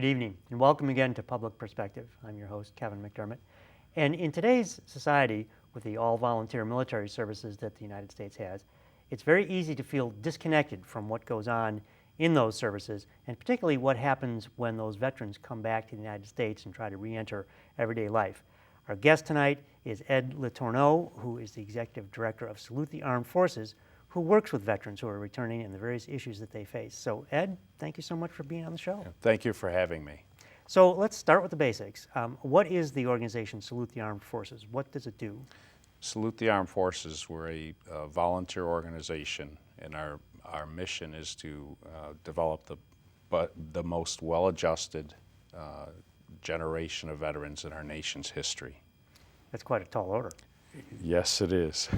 Good evening, and welcome again to Public Perspective. I'm your host, Kevin McDermott. And in today's society, with the all-volunteer military services that the United States has, it's very easy to feel disconnected from what goes on in those services, and particularly what happens when those veterans come back to the United States and try to re-enter everyday life. Our guest tonight is Ed LeTourneau, who is the Executive Director of Salute the Armed Forces, who works with veterans who are returning and the various issues that they face. So Ed, thank you so much for being on the show. Thank you for having me. So let's start with the basics. What is the organization Salute the Armed Forces? What does it do? Salute the Armed Forces, we're a volunteer organization, and our mission is to develop the most well-adjusted generation of veterans in our nation's history. That's quite a tall order. Yes, it is.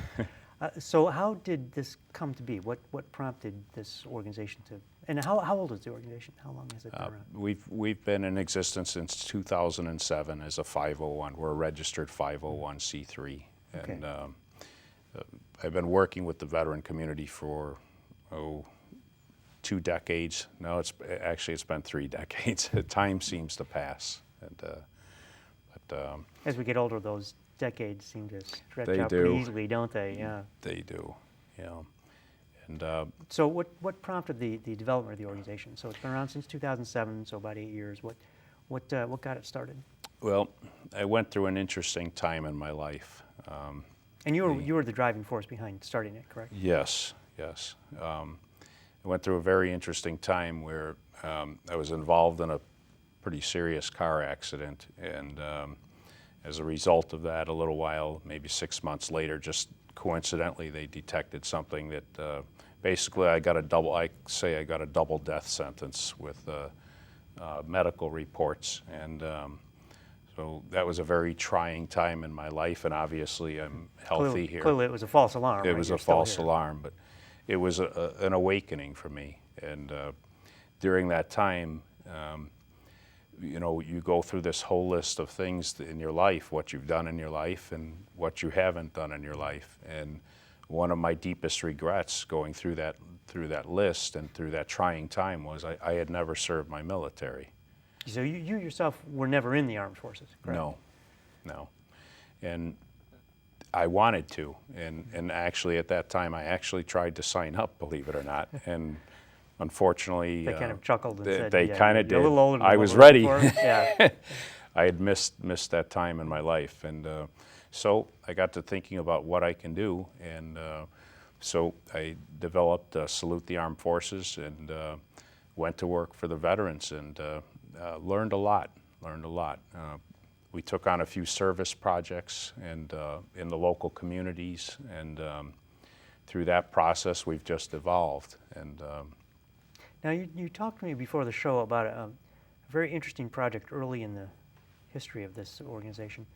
So how did this come to be? What prompted this organization to, and how old is the organization? How long has it been around? We've been in existence since 2007 as a 501. We're a registered 501c3. Okay. And I've been working with the veteran community for, 2 decades. No, it's been 3 decades. Time seems to pass. As we get older, those decades seem to stretch They out do. pretty easily, don't they? Yeah. They do, yeah. And So what prompted the development of the organization? So it's been around since 2007, so about 8 years. What got it started? well, I went through an interesting time in my life. And you were the driving force behind starting it, correct? Yes, yes. I went through a very interesting time where I was involved in a pretty serious car accident, and as a result of that, a little while, maybe 6 months later, just coincidentally, they detected something that basically I got a double death sentence with medical reports, and so that was a very trying time in my life, and obviously I'm healthy here. Clearly, it was a false alarm. It right? was You're a still false here. alarm, but it was an awakening for me. And during that time, you go through this whole list of things in your life, what you've done in your life and what you haven't done in your life. And one of my deepest regrets going through that list and through that trying time was I had never served my military. So you yourself were never in the armed forces, correct? No. And I wanted to, and actually at that time I actually tried to sign up, believe it or not, and unfortunately They kind of chuckled and said, they yeah, kind of you're did. a little older than I what was we're ready. looking for. Yeah. I had missed that time in my life, and so I got to thinking about what I can do, and so I developed Salute the Armed Forces and went to work for the veterans and learned a lot. We took on a few service projects and in the local communities, and through that process we've just evolved. And Now, you talked to me before the show about a very interesting project early in the history of this organization,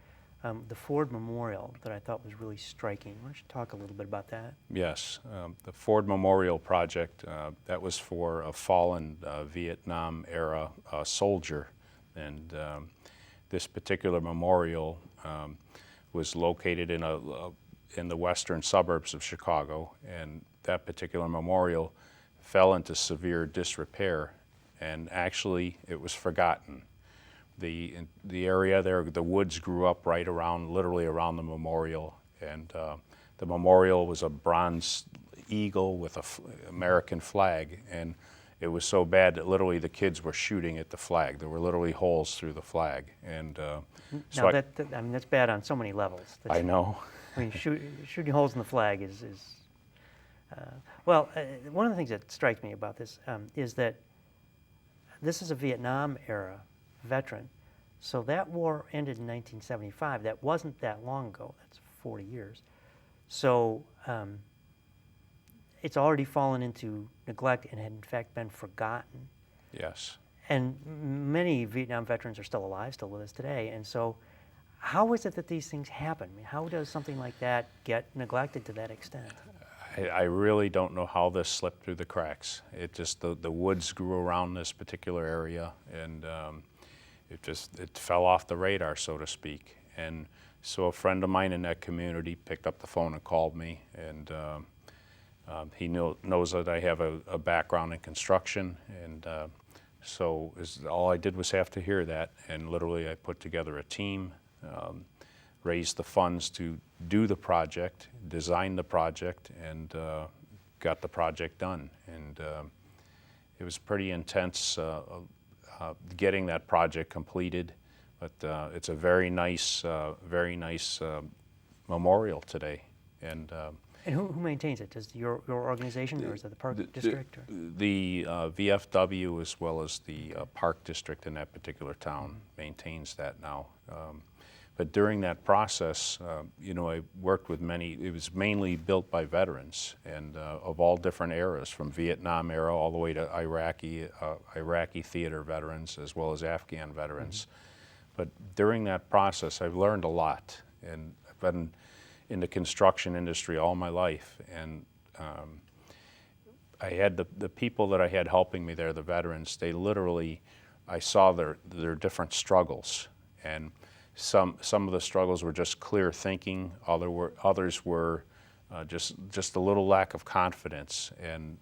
the Ford Memorial, that I thought was really striking. Why don't you talk a little bit about that? yes, the Ford Memorial Project, that was for a fallen Vietnam-era soldier, and this particular memorial was located in the western suburbs of Chicago, and that particular memorial fell into severe disrepair, and actually it was forgotten. The area there, the woods grew up literally around the memorial, and the memorial was a bronze eagle with an American flag, and it was so bad that literally the kids were shooting at the flag. There were literally holes through the flag, and so Now, I mean, that's bad on so many levels. I know. I mean, shooting holes in the flag is well, one of the things that strikes me about this is that this is a Vietnam-era veteran. So that war ended in 1975. That wasn't that long ago. That's 40 years. So it's already fallen into neglect and had in fact been forgotten. Yes. And many Vietnam veterans are still alive, still with us today. And so how is it that these things happen? I mean, how does something like that get neglected to that extent? I really don't know how this slipped through the cracks. It just, the woods grew around this particular area, and it fell off the radar, so to speak. And so a friend of mine in that community picked up the phone and called me, and he knows that I have a background in construction, and So all I did was have to hear that, and literally I put together a team, raised the funds to do the project, design the project, and got the project done. And it was pretty intense getting that project completed, but it's a very nice memorial today. And who maintains it? Does your organization, or is it the park district? Or? The VFW, as well as the park district in that particular town, maintains that now. But during that process, I worked with many. It was mainly built by veterans, and of all different eras, from Vietnam era all the way to Iraqi theater veterans, as well as Afghan veterans. But during that process, I've learned a lot, and I've been in the construction industry all my life, and I had the people that I had helping me there, the veterans. They literally, I saw their different struggles, and some of the struggles were just clear thinking. Others were just a little lack of confidence, and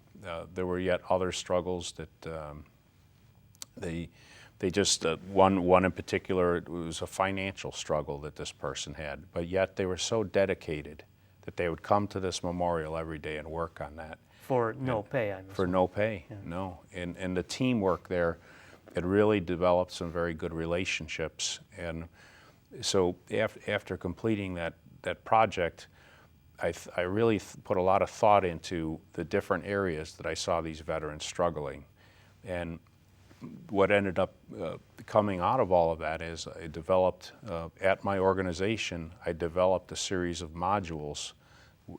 there were yet other struggles that they just one in particular, it was a financial struggle that this person had, but yet they were so dedicated that they would come to this memorial every day and work on that. For no pay, I'm assuming. For no pay, Yeah. no. And the teamwork there, it really developed some very good relationships. And so after completing that project, I really put a lot of thought into the different areas that I saw these veterans struggling. And what ended up coming out of all of that is I developed, at my organization, I developed a series of modules,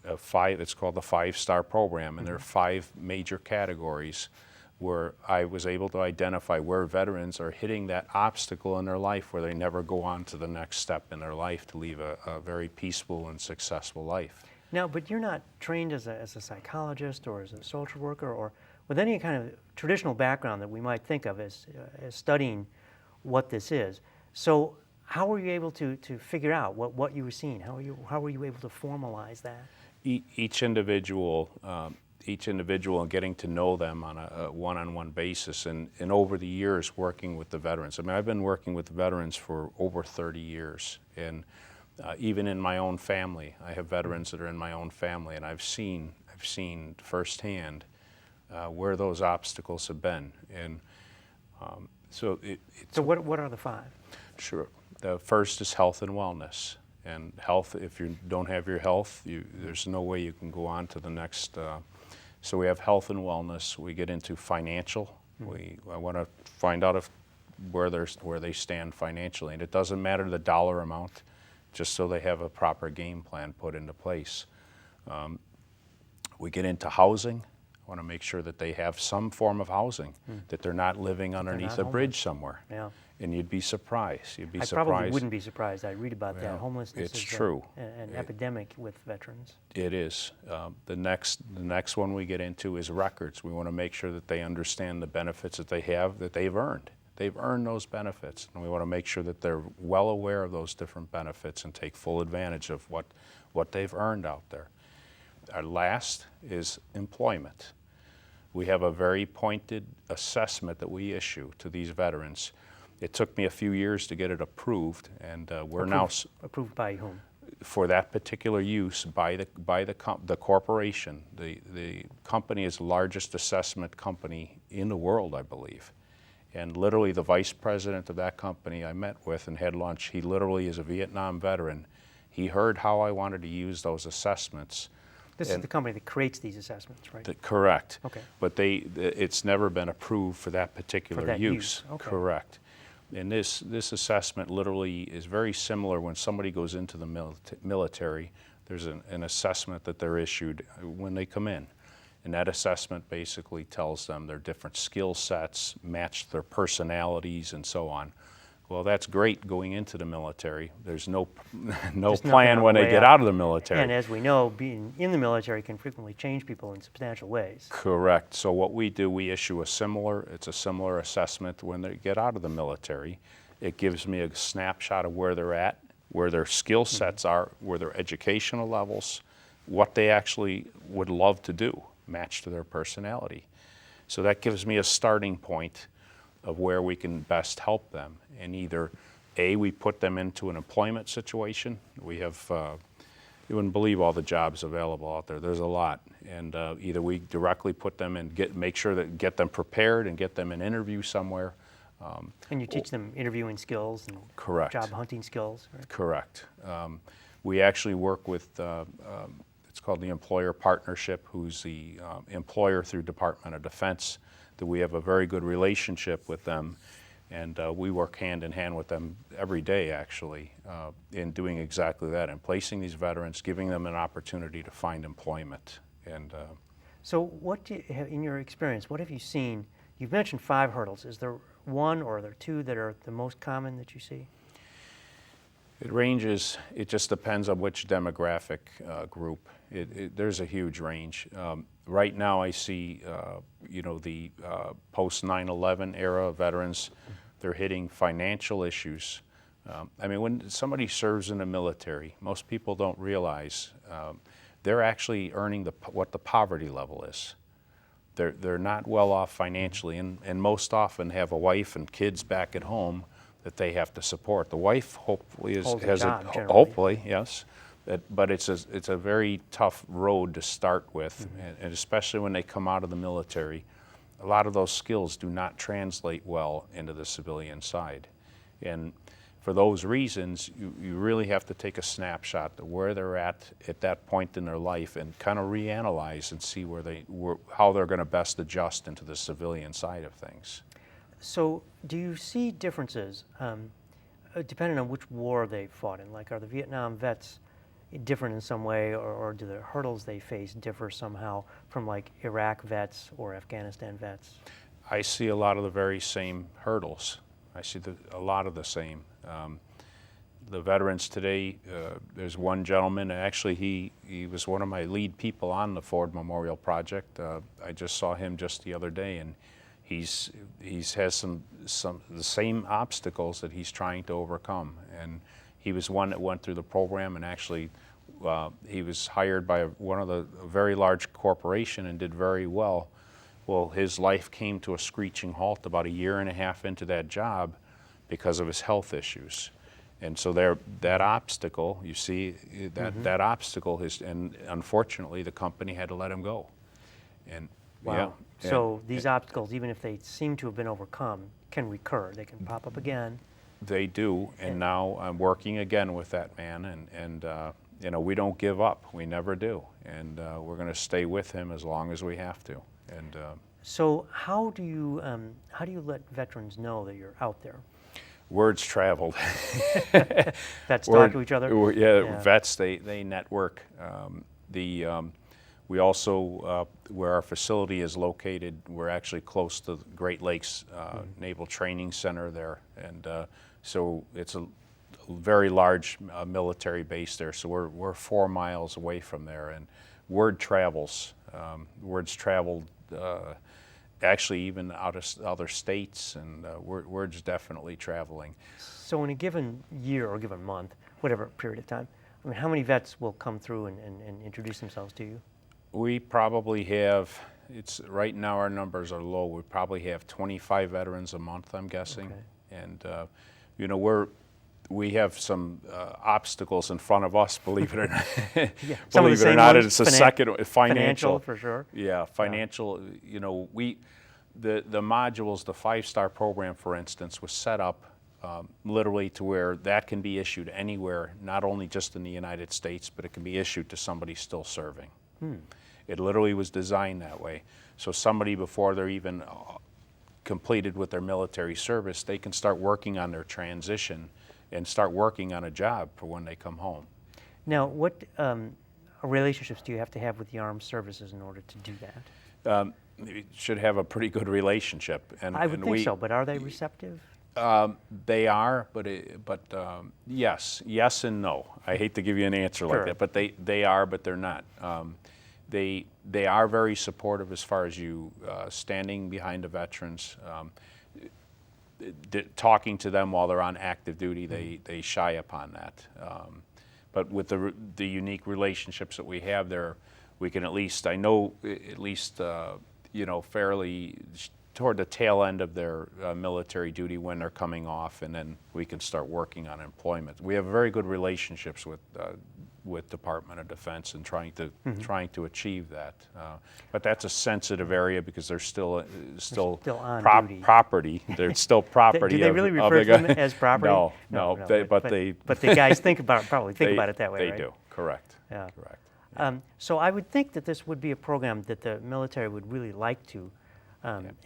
it's called the 5-Star Program, and there are 5 major categories where I was able to identify where veterans are hitting that obstacle in their life where they never go on to the next step in their life to lead a very peaceful and successful life. Now, but you're not trained as a psychologist or as a social worker or with any kind of traditional background that we might think of as studying what this is. So how were you able to figure out what you were seeing? How were you able to formalize that? Each individual and getting to know them on a one-on-one basis, and over the years working with the veterans. I mean, I've been working with veterans for over 30 years, and even in my own family, I have veterans that are in my own family, and I've seen firsthand where those obstacles have been. And so what are the 5? Sure. The first is health and wellness. And health, if you don't have your health, there's no way you can go on to the next. So we have health and wellness. We get into financial. I want to find out where they stand financially. And it doesn't matter the dollar amount, just so they have a proper game plan put into place. We get into housing. I want to make sure that they have some form of housing, that they're not living underneath a bridge somewhere. Yeah. And you'd be surprised. I probably wouldn't be surprised. I read about that. Well, Homelessness it's is true. An epidemic with veterans. It is. The next one we get into is records. We want to make sure that they understand the benefits that they have, that they've earned. They've earned those benefits, and we want to make sure that they're well aware of those different benefits and take full advantage of what they've earned out there. Our last is employment. We have a very pointed assessment that we issue to these veterans. It took me a few years to get it approved, and we're now approved by whom? For that particular use by the corporation. The company is the largest assessment company in the world, I believe. And literally the vice president of that company I met with and had lunch, he literally is a Vietnam veteran. He heard how I wanted to use those assessments. This is the company that creates these assessments, right? Correct. Okay. But it's never been approved for that particular use. Okay. Correct. And this assessment literally is very similar when somebody goes into the military. There's an assessment that they're issued when they come in. And that assessment basically tells them their different skill sets, match their personalities, and so on. Well, that's great going into the military. There's no plan when they get out of the military. And as we know, being in the military can frequently change people in substantial ways. Correct. So what we do, we issue a similar assessment when they get out of the military. It gives me a snapshot of where they're at, where their skill sets are, where their educational levels, what they actually would love to do, matched to their personality. So that gives me a starting point of where we can best help them. And either A, we put them into an employment situation. We have, you wouldn't believe all the jobs available out there. There's a lot. And either we directly put them in, make sure that get them prepared and get them an interview somewhere. And you teach them interviewing skills and Correct. job hunting skills, right? Correct. We actually work with, it's called the Employer Partnership, who's the employer through Department of Defense, that we have a very good relationship with them. And we work hand in hand with them every day, actually, in doing exactly that, and placing these veterans, giving them an opportunity to find employment. And so what do you have, in your experience, what have you seen? You've mentioned 5 hurdles. Is there one or are there 2 that are the most common that you see? it ranges, it just depends on which demographic group. There's a huge range. Right now I see, you know, the post 9/11 era veterans, they're hitting financial issues. I mean, when somebody serves in the military, most people don't realize they're actually earning what the poverty level is. They're not well off financially, and most often have a wife and kids back at home that they have to support. The wife hopefully has a job, hopefully, yes, but it's a very tough road to start with, and especially when they come out of the military, a lot of those skills do not translate well into the civilian side, and for those reasons, you really have to take a snapshot of where they're at that point in their life and kind of reanalyze and see how they're going to best adjust into the civilian side of things. So do you see differences depending on which war they fought in? Like, are the Vietnam vets different in some way, or do the hurdles they face differ somehow from like Iraq vets or Afghanistan vets? I see a lot of the very same hurdles. I see a lot of the same. The veterans today, there's one gentleman, and actually he was one of my lead people on the Ford Memorial Project. I just saw him just the other day, and he's has some the same obstacles that he's trying to overcome. And he was one that went through the program, and actually he was hired by one of a very large corporation and did very well. Well, his life came to a screeching halt about 1.5 years into that job because of his health issues. And so that obstacle, you see, that obstacle is, and unfortunately the company had to let him go. And wow. Yeah, so these obstacles, even if they seem to have been overcome, can recur. They can pop up again. They do, and now I'm working again with that man, and you know, we don't give up. We never do, and we're going to stay with him as long as we have to. And so how do you let veterans know that you're out there? Words traveled. Vets talk to each other? Yeah, vets, they network. We also, where our facility is located, we're actually close to the Great Lakes Naval Training Center there. And so it's a very large military base there. So we're 4 miles away from there. And word travels. Words traveled actually even out of other states, and word's definitely traveling. So in a given year or given month, whatever period of time, I mean, how many vets will come through and introduce themselves to you? We probably have, right now our numbers are low, we probably have 25 veterans a month, I'm guessing. Okay. And you know, we have some obstacles in front of us, believe it or not. Yeah. Believe it or not, it's a second financial for sure. Yeah, financial. You know, the modules, the 5-star program, for instance, was set up literally to where that can be issued anywhere, not only just in the United States, but it can be issued to somebody still serving. It literally was designed that way. So somebody, before they're even completed with their military service, they can start working on their transition and start working on a job for when they come home. Now, what relationships do you have to have with the armed services in order to do that? You should have a pretty good relationship. And I would think so, but are they receptive? They are, but yes and no. I hate to give you an answer like that, but they are, but they're not. They are very supportive as far as you standing behind the veterans. Talking to them while they're on active duty, they shy upon that. But with the unique relationships that we have there, we can at least, I know at least, you know, fairly toward the tail end of their military duty when they're coming off, and then we can start working on employment. We have very good relationships with Department of Defense and trying to achieve that. But that's a sensitive area because they're still on duty. property. They're still property. Do they really refer to them as property? No. But the guys probably think about it that way, They right? do, correct. Yeah. Correct. So I would think that this would be a program that the military would really like to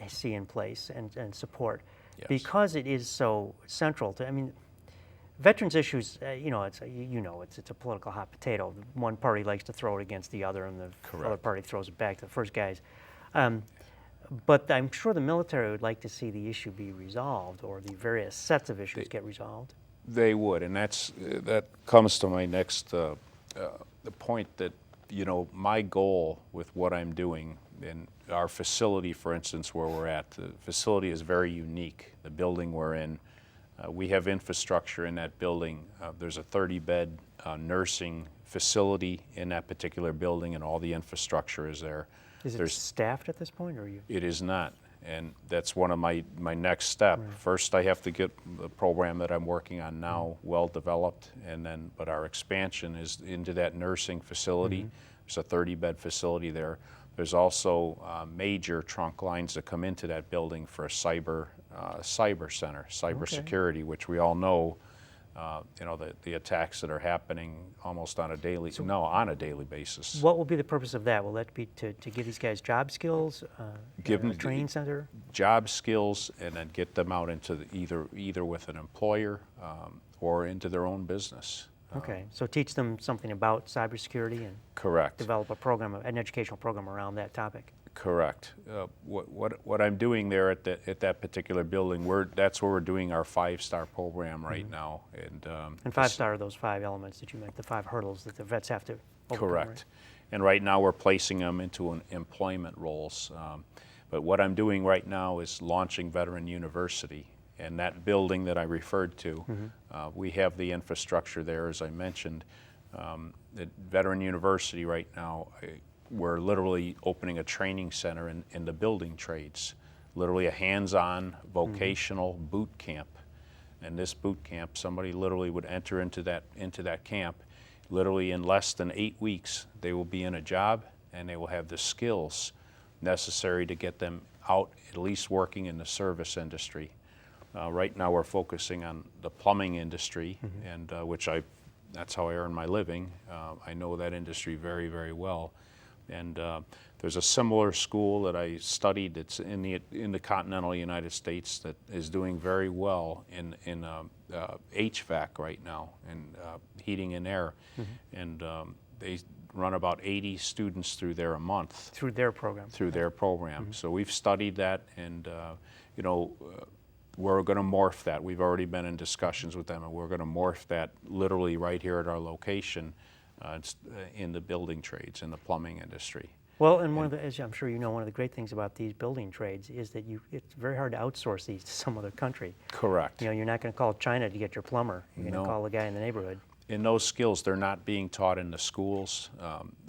see in place and support, Yes. because it is so central to. I mean, veterans issues. It's a political hot potato. One party likes to throw it against the other, and the Correct. other party throws it back to the first guys. But I'm sure the military would like to see the issue be resolved, or the various sets of issues get resolved. They would, and that comes to my next the point that, my goal with what I'm doing in our facility, for instance, where we're at, the facility is very unique. The building we're in, we have infrastructure in that building. There's a 30-bed nursing facility in that particular building, and all the infrastructure is there. Is it staffed at this point, or are you? It is not, and that's one of my next step. Right. First, I have to get the program that I'm working on now well developed, but our expansion is into that nursing facility. There's a 30-bed facility there. There's also major trunk lines that come into that building for a cyber center, cybersecurity, which we all know. The attacks that are happening almost on a daily basis. What will be the purpose of that? Will that be to give these guys job skills, Give them a training center? Job skills, and then get them out into either with an employer or into their own business. Okay, so teach them something about cybersecurity and Correct. develop an educational program around that topic. Correct. What I'm doing there at that particular building, that's where we're doing our 5-star program right now, and 5-star are those 5 elements that you make, the 5 hurdles that the vets have to overcome. Correct. Right? And right now we're placing them into employment roles. But what I'm doing right now is launching Veteran University, and that building that I referred to, we have the infrastructure there, as I mentioned. At Veteran University right now, we're literally opening a training center in the building trades, literally a hands-on vocational boot camp. And this boot camp, somebody literally would enter into that camp. Literally in less than 8 weeks, they will be in a job, and they will have the skills necessary to get them out, at least working in the service industry. Right now we're focusing on the plumbing industry, and that's how I earn my living. I know that industry very, very well. And there's a similar school that I studied that's in the continental United States that is doing very well in HVAC right now, and heating and air. And they run about 80 students through there a month. Through their program. Through their program. So we've studied that, and we're going to morph that. We've already been in discussions with them, and we're going to morph that literally right here at our location. In the building trades, in the plumbing industry. Well, and as I'm sure you know, one of the great things about these building trades is that it's very hard to outsource these to some other country. Correct. You're not going to call China to get your plumber. You're going to call the guy in the neighborhood. And those skills, they're not being taught in the schools.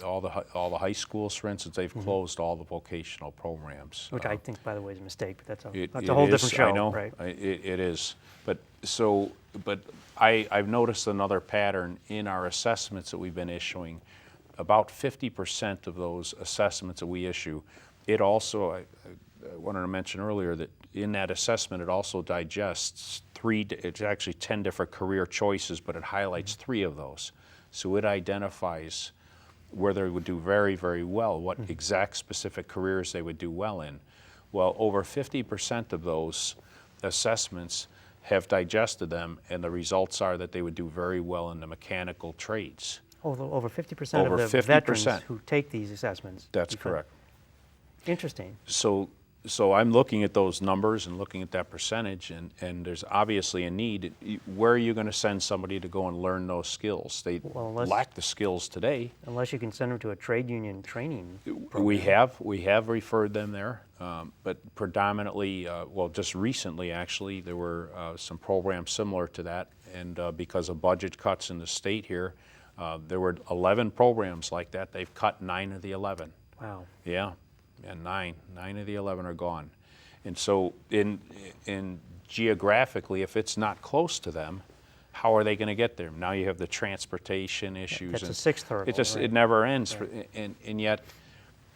All the high schools, for instance, they've closed all the vocational programs. Which I think, by the way, is a mistake, but that's It a whole is, different show, I know. right? It is. But I've noticed another pattern in our assessments that we've been issuing. About 50% of those assessments that we issue, it also, I wanted to mention earlier that in that assessment it also digests it's actually 10 different career choices, but it highlights 3 of those. So it identifies where they would do very, very well, what exact specific careers they would do well in. Well, over 50% of those assessments have digested them, and the results are that they would do very well in the mechanical trades. Over 50% Over of the 50%. veterans who take these assessments. That's correct. Interesting. So I'm looking at those numbers and looking at that percentage, and there's obviously a need. Where are you going to send somebody to go and learn those skills? They lack the skills today. Unless you can send them to a trade union training program. We have referred them there, but predominantly, just recently actually, there were some programs similar to that, and because of budget cuts in the state here, there were 11 programs like that. They've cut 9 of the 11. Wow. Yeah. And 9 of the 11 are gone. And so in geographically, if it's not close to them, how are they going to get there? Now you have the transportation issues. That's and a sixth hurdle. It just right? it never ends, Yeah. and yet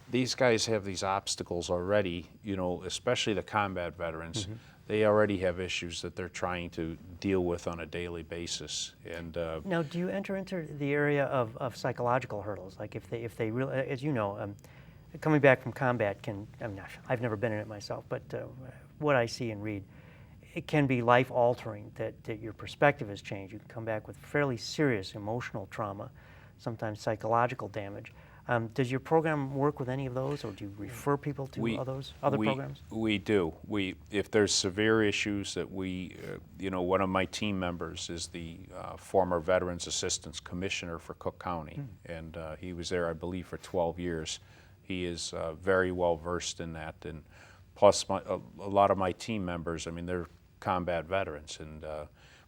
these guys have these obstacles already. You know, especially the combat veterans. They already have issues that they're trying to deal with on a daily basis. And Now, do you enter into the area of psychological hurdles? Like if they really, as you know, coming back from combat can, I've never been in it myself, but what I see and read, it can be life altering, that your perspective has changed. You can come back with fairly serious emotional trauma, sometimes psychological damage. Does your program work with any of those, or do you refer people to other programs? We do. If there's severe issues that one of my team members is the former Veterans Assistance Commissioner for Cook County, and he was there, I believe, for 12 years. He is very well versed in that, and plus a lot of my team members, I mean, they're combat veterans, and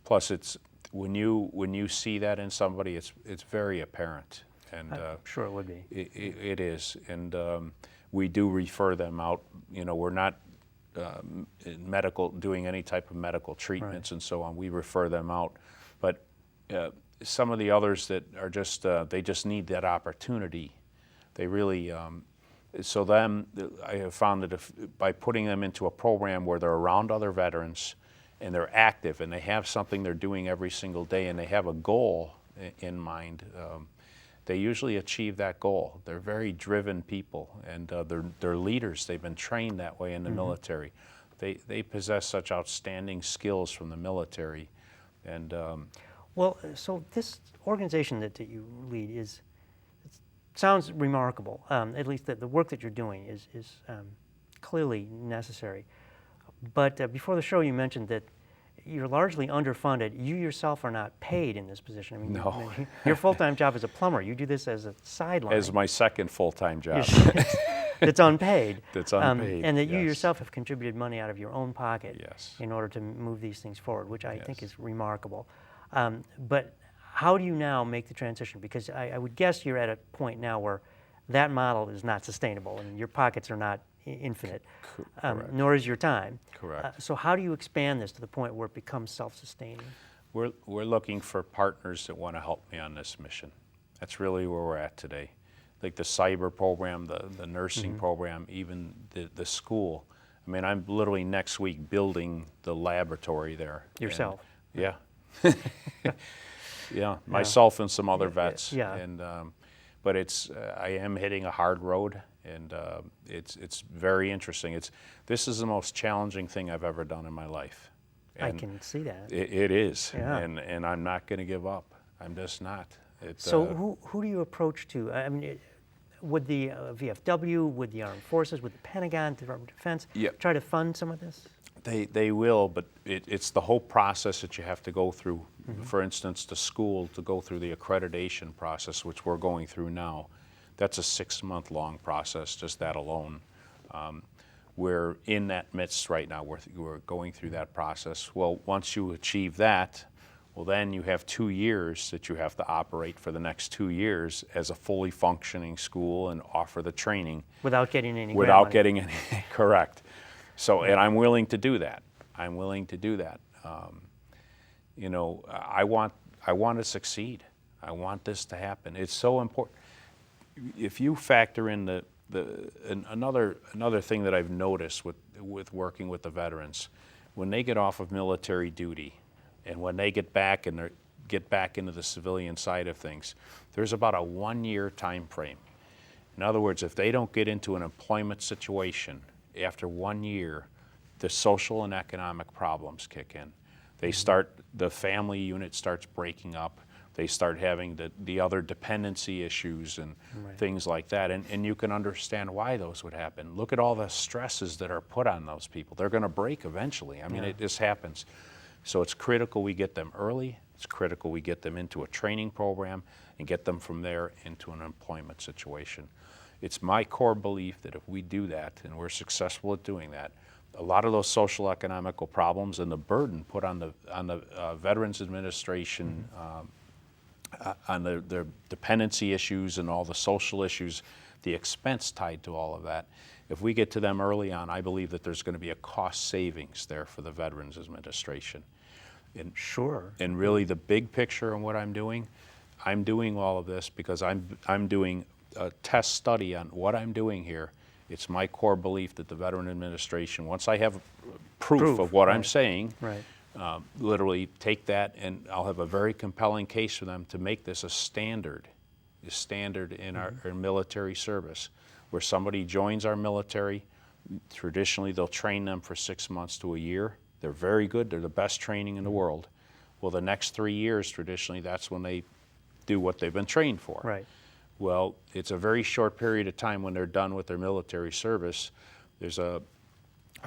plus it's when you see that in somebody, it's very apparent. And I'm sure it would be. It is, and we do refer them out. You know, we're not doing any type of medical treatments and so on. We refer them out, but some of the others that are just they just need that opportunity. They really. So I have found that by putting them into a program where they're around other veterans and they're active and they have something they're doing every single day and they have a goal in mind. They usually achieve that goal. They're very driven people, and they're leaders. They've been trained that way in the military. They possess such outstanding skills from the military, and Well, so this organization that you lead sounds remarkable. At least the work that you're doing is clearly necessary. But before the show, you mentioned that you're largely underfunded. You yourself are not paid in this position. I mean, No. Your full-time job is a plumber. You do this as a sideline. as my second full-time job. That's unpaid. That's unpaid, and that you yes. yourself have contributed money out of your own pocket Yes. in order to move these things forward, which I think Yes. is remarkable. But how do you now make the transition? Because I would guess you're at a point now where that model is not sustainable and your pockets are not infinite, nor is your time. Correct. So how do you expand this to the point where it becomes self-sustaining? We're looking for partners that want to help me on this mission. That's really where we're at today. Like the cyber program, the nursing program, even the school. I mean, I'm literally next week building the laboratory there. Yourself? And, yeah. Yeah, myself and some other vets. Yeah. And but I am hitting a hard road, and it's very interesting. This is the most challenging thing I've ever done in my life. I And can see that. it is, Yeah. and I'm not going to give up. I'm just not. So who do you approach to? I mean, would the VFW, would the Armed Forces, would the Pentagon, the Department of Defense try to fund some of this? They will, but it's the whole process that you have to go through. For instance, the school to go through the accreditation process, which we're going through now. That's a 6-month-long process, just that alone. We're in that midst right now. We're going through that process. Well, once you achieve that, well, then you have 2 years that you have to operate for the next 2 years as a fully functioning school and offer the training. Without getting any grant Without money. getting any, correct. So, and I'm willing to do that. I'm willing to do that. You know, I want to succeed. I want this to happen. It's so important. If you factor in another thing that I've noticed with working with the veterans, when they get off of military duty, and when they get back into the civilian side of things, there's about a 1-year time frame. In other words, if they don't get into an employment situation after 1 year, the social and economic problems kick in. The family unit starts breaking up. They start having the other dependency issues and things like that. And you can understand why those would happen. Look at all the stresses that are put on those people. They're going to break eventually. I mean, it just happens. So it's critical we get them early. It's critical we get them into a training program and get them from there into an employment situation. It's my core belief that if we do that, and we're successful at doing that, a lot of those social economical problems and the burden put on the Veterans Administration, on their dependency issues and all the social issues, the expense tied to all of that, If we get to them early on, I believe that there's going to be a cost savings there for the Veterans Administration. Sure. And really the big picture on what I'm doing all of this because I'm doing a test study on what I'm doing here. It's my core belief that the Veteran Administration, once I have proof of what I'm saying, literally take that and I'll have a very compelling case for them to make this a standard in our military service. Where somebody joins our military, traditionally they'll train them for 6 months to a year. They're very good, they're the best training in the world. Well, the next 3 years, traditionally, that's when they do what they've been trained for. Right. Well, it's a very short period of time when they're done with their military service. There's a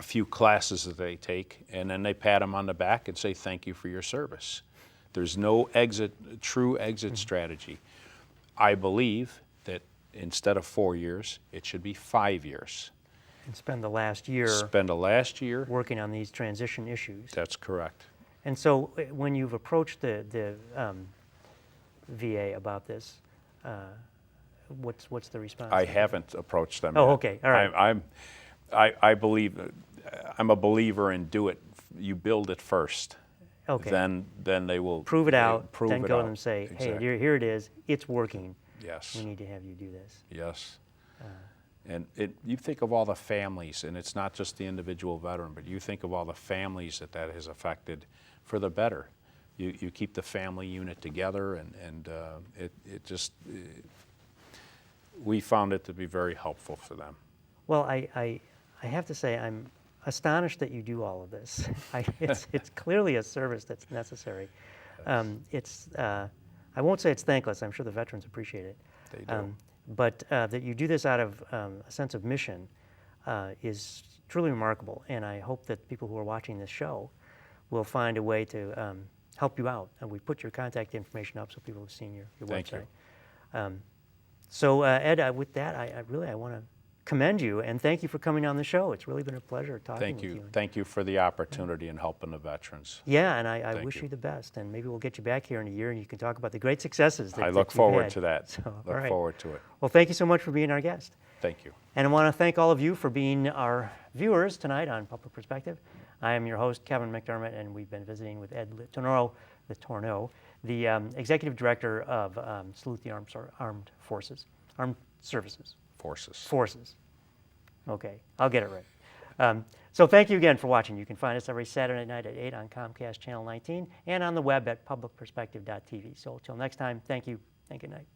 few classes that they take, and then they pat them on the back and say, thank you for your service. There's no true exit strategy. I believe that instead of 4 years, it should be 5 years. And spend the last year working on these transition issues. That's correct. And so when you've approached the VA about this, what's the response? I haven't approached them yet. Okay, all right. I believe, I'm a believer in you build it first. Okay. Then they will prove it out. Prove then it go out. to them and say, exactly. Hey, here it is. It's working. Yes. We need to have you do this. Yes. And you think of all the families, and it's not just the individual veteran, but you think of all the families that has affected for the better. You keep the family unit together, and we found it to be very helpful for them. Well, I have to say I'm astonished that you do all of this. It's clearly a service that's necessary. I won't say it's thankless. I'm sure the veterans appreciate it. They do. But that you do this out of a sense of mission is truly remarkable, and I hope that people who are watching this show will find a way to help you out. And we put your contact information up so people have seen your website. Thank you. So Ed, with that, I want to commend you and thank you for coming on the show. It's really been a pleasure talking with you. Thank you for the opportunity and helping the veterans. Yeah, and I wish you the best, and maybe we'll get you back here in a year and you can talk about the great successes that I look you've forward had. to that. So, look forward to it. Well, thank you so much for being our guest. Thank you. And I want to thank all of you for being our viewers tonight on Public Perspective. I am your host, Kevin McDermott, and we've been visiting with Ed LeTourneau, the Executive Director of Salute the Armed Services. Forces. Okay, I'll get it right. So thank you again for watching. You can find us every Saturday night at 8 on Comcast Channel 19 and on the web at publicperspective.tv. So until next time, thank you and good night.